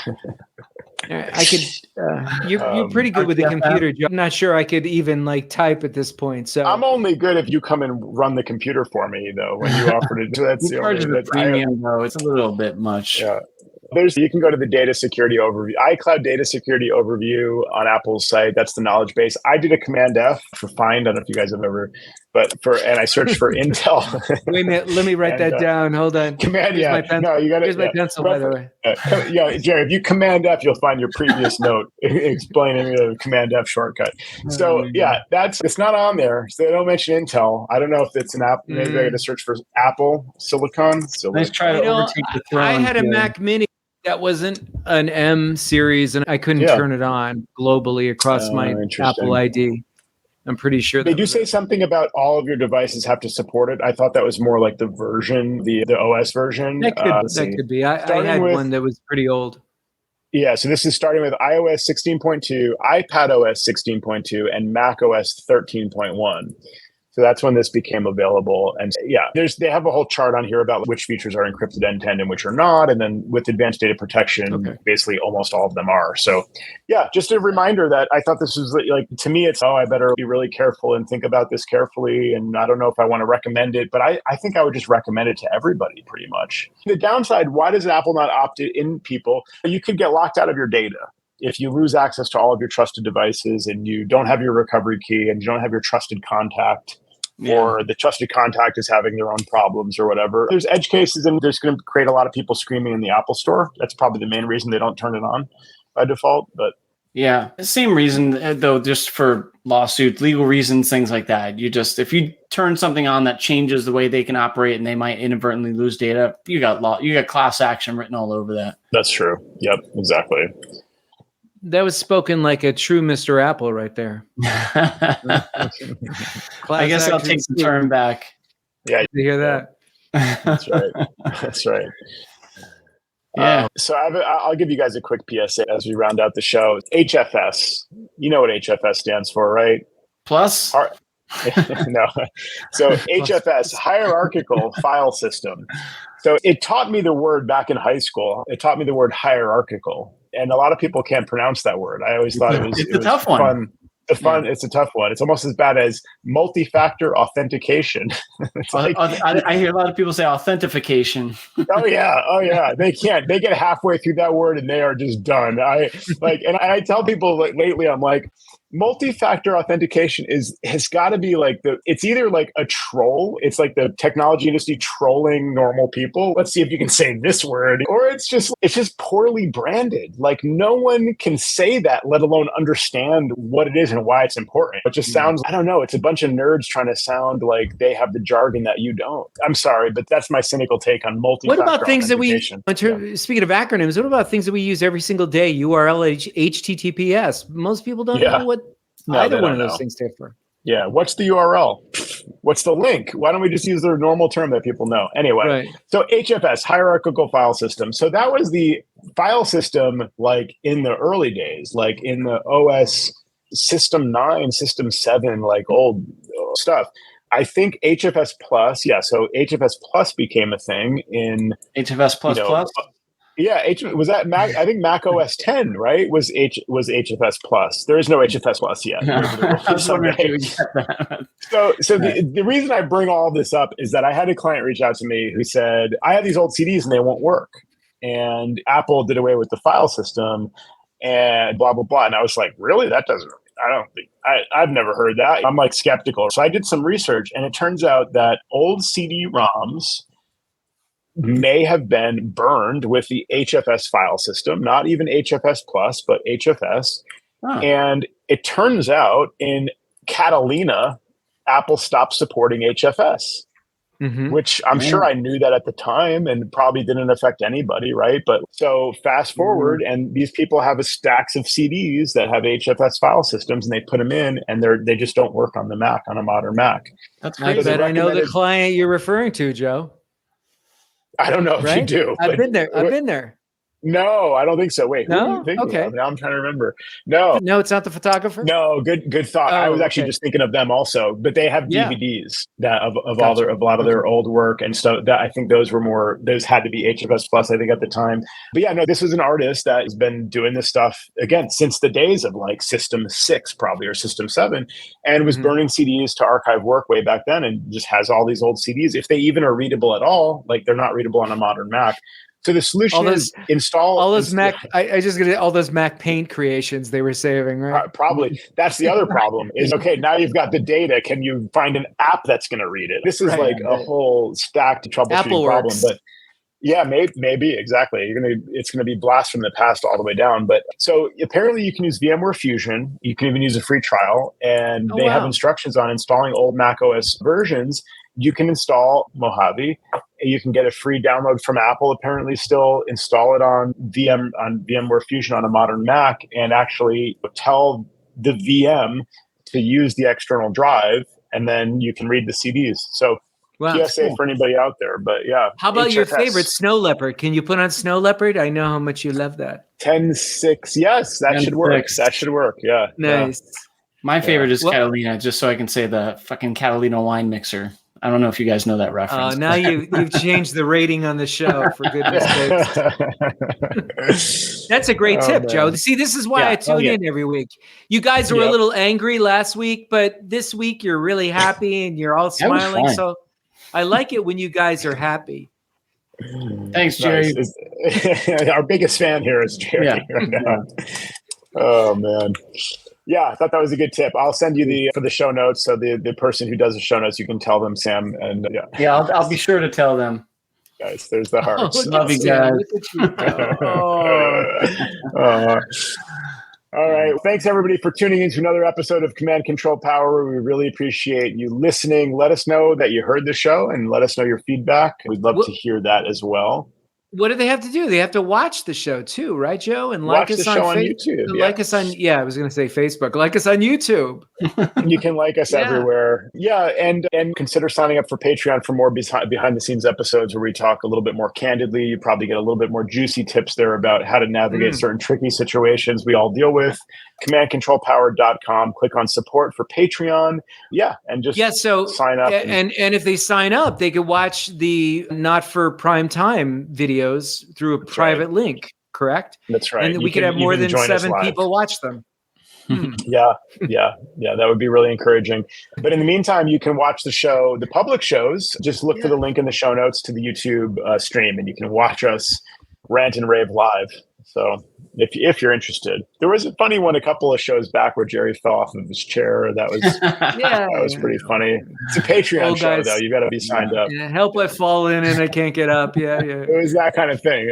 I could. You're pretty good with the computer, Joe. I'm not sure I could even type at this point. So I'm only good if you come and run the computer for me, though. When you offered it, that's the only. Premium, though, it's a little bit much. Yeah. You can go to the data security overview, iCloud data security overview on Apple's site. That's the knowledge base. I did a Command F for find. I don't know if you guys have ever, and I searched for Intel. Wait a minute, let me write that down. Hold on. Command, my pencil. No, you got it. Here's my pencil, by the way. Jerry, if you Command F, you'll find your previous note explaining the Command F shortcut. So it's not on there. So they don't mention Intel. I don't know if it's an app. Maybe I got to search for Apple Silicon. Let's try to overtake the throne. I had a Mac Mini. That wasn't an M series, and I couldn't turn it on globally across my Apple ID. I'm pretty sure they do say something about all of your devices have to support it. I thought that was more like the version, the OS version. That could be. I had one that was pretty old. Yeah, so this is starting with iOS 16.2, iPadOS 16.2, and macOS 13.1. So that's when this became available. And they have a whole chart on here about which features are encrypted end-to-end and which are not. And then with advanced data protection, basically almost all of them are. So just a reminder that I thought this was to me, it's, I better be really careful and think about this carefully. And I don't know if I want to recommend it, but I think I would just recommend it to everybody pretty much. The downside, why does Apple not opt in people? You could get locked out of your data. If you lose access to all of your trusted devices and you don't have your recovery key and you don't have your trusted contact, or the trusted contact is having their own problems or whatever. There's edge cases, and there's going to create a lot of people screaming in the Apple Store. That's probably the main reason they don't turn it on by default. But same reason though, just for lawsuits, legal reasons, things like that. If you turn something on that changes the way they can operate and they might inadvertently lose data, you got class action written all over that. That's true. Yep, exactly. That was spoken like a true Mr. Apple right there. I guess I'll take the term back. Yeah. You hear that? That's right. That's right. Yeah. So I'll give you guys a quick PSA as we round out the show. HFS. You know what HFS stands for, right? Plus? No. So HFS, Hierarchical File System. So it taught me the word back in high school. It taught me the word hierarchical. And a lot of people can't pronounce that word. I always thought it was a tough one. It's a tough one. It's almost as bad as multi-factor authentication. I hear a lot of people say authentication. Oh yeah. They can't. They get halfway through that word and they are just done. And I tell people lately, I'm like, multi-factor authentication has got to be it's either like a troll. It's like the technology industry trolling normal people. Let's see if you can say this word. Or it's just poorly branded. Like no one can say that, let alone understand what it is and why it's important. It just sounds, I don't know, it's a bunch of nerds trying to sound like they have the jargon that you don't. I'm sorry, but that's my cynical take on multi-factor authentication. What about things that we, speaking of acronyms, what about things that we use every single day? URL, HTTPS. Most people don't know what either one of those things stand for. Yeah. What's the URL? What's the link? Why don't we just use the normal term that people know? Anyway, So HFS, Hierarchical File System. So that was the file system, like in the early days, like in the OS System 9, System 7, like old stuff. I think HFS Plus, yeah. So HFS Plus became a thing in HFS plus plus. Yeah, was that Mac? I think Mac OS 10, right? Was HFS Plus. There is no HFS Plus yet. No, There will I be was wondering if you someday. would get that. So the reason I bring all this up is that I had a client reach out to me who said, I have these old CDs and they won't work. And Apple did away with the file system and blah, blah, blah. And I was like, really? That doesn't, I don't think, I've never heard that. I'm like skeptical. So I did some research and it turns out that old CD-ROMs may have been burned with the HFS file system, not even HFS Plus, but HFS. Huh. And it turns out in Catalina, Apple stopped supporting HFS, which I'm sure I knew that at the time and probably didn't affect anybody, right? But so fast forward, and these people have a stacks of CDs that have HFS file systems, and they put them in, and they just don't work on the Mac, on a modern Mac. That's crazy. I bet I know the client you're referring to, Joe. I don't know if you do. I've been there. No, I don't think so. Wait, no? Who are you thinking okay. of? Now I'm trying to remember. No, it's not the photographer. No, good thought. I was actually just thinking of them also, but they have DVDs that of a lot of their old work and stuff. That I think those had to be HFS Plus, I think, at the time. But yeah, no, this was an artist that has been doing this stuff again since the days of like System 6 probably, or System 7, and was burning CDs to archive work way back then, and just has all these old CDs. If they even are readable at all, like they're not readable on a modern Mac. So the solution is install all those Mac. I just get all those Mac Paint creations they were saving, right? Probably. That's the other problem. Is okay. Now you've got the data. Can you find an app that's going to read it? This is like a whole stacked troubleshooting problem. But yeah, maybe exactly. It's gonna be blast from the past all the way down. But so apparently you can use VMware Fusion. You can even use a free trial, and they have instructions on installing old Mac OS versions. You can install Mojave. You can get a free download from Apple, apparently still install it on VMware Fusion on a modern Mac, and actually tell the VM to use the external drive, and then you can read the CDs. So PSA for anybody out there, but yeah. How about your favorite, Snow Leopard? Can you put on Snow Leopard? I know how much you love that. 10.6, yes, that should work. That should work, yeah. Nice. Yeah. My favorite is Catalina, just so I can say the fucking Catalina wine mixer. I don't know if you guys know that reference. Now you've changed the rating on the show, for goodness sakes. That's a great tip, Joe. See, this is why I tune in every week. You guys were a little angry last week, but this week you're really happy and you're all smiling. So I like it when you guys are happy. Thanks, Jerry. Nice. Our biggest fan here is Jerry right now. Oh, man. Yeah, I thought that was a good tip. I'll send you for the show notes. So the person who does the show notes, you can tell them, Sam. And I'll be sure to tell them. Guys, there's the hearts. Love you guys. All right. Thanks, everybody, for tuning into another episode of Command Control Power. We really appreciate you listening. Let us know that you heard the show and let us know your feedback. We'd love to hear that as well. What do they have to do? They have to watch the show too, right, Joe? And like us on YouTube. Like us on, I was going to say Facebook. Like us on YouTube. You can like us everywhere. Yeah, and consider signing up for Patreon for more behind the scenes episodes where we talk a little bit more candidly. You probably get a little bit more juicy tips there about how to navigate certain tricky situations we all deal with. CommandControlPower.com. Click on support for Patreon. Yeah, and just sign up. And if they sign up, they could watch the not for prime time videos through a private link, correct? That's right. And we could have more than 7 people watch them. Yeah, that would be really encouraging. But in the meantime, you can watch the show, the public shows. Just look for the link in the show notes to the YouTube stream, and you can watch us rant and rave live. So if you're interested, there was a funny one a couple of shows back where Jerry fell off of his chair. That was that was pretty funny. It's a Patreon show though. You got to be signed up. Yeah, help I fall in and I can't get up. Yeah. It was that kind of thing.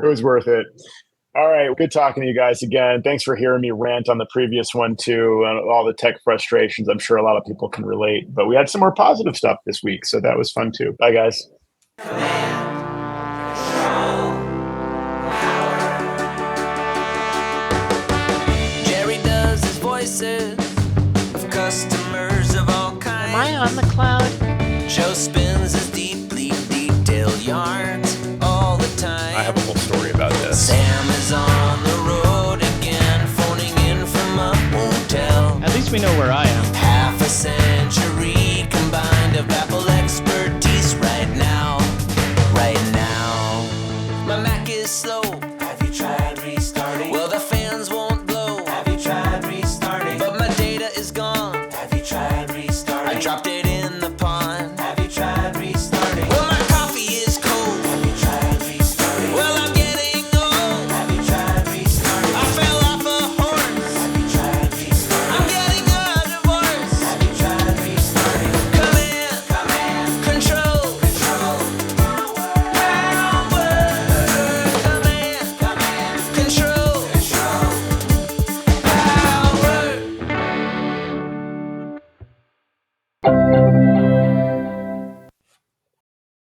It was worth it. All right. Good talking to you guys again. Thanks for hearing me rant on the previous one too, and all the tech frustrations. I'm sure a lot of people can relate, but we had some more positive stuff this week. So that was fun too. Bye guys. Jerry does his voices of customers of all kinds. Am I on the cloud? Joe spins his deeply me know where I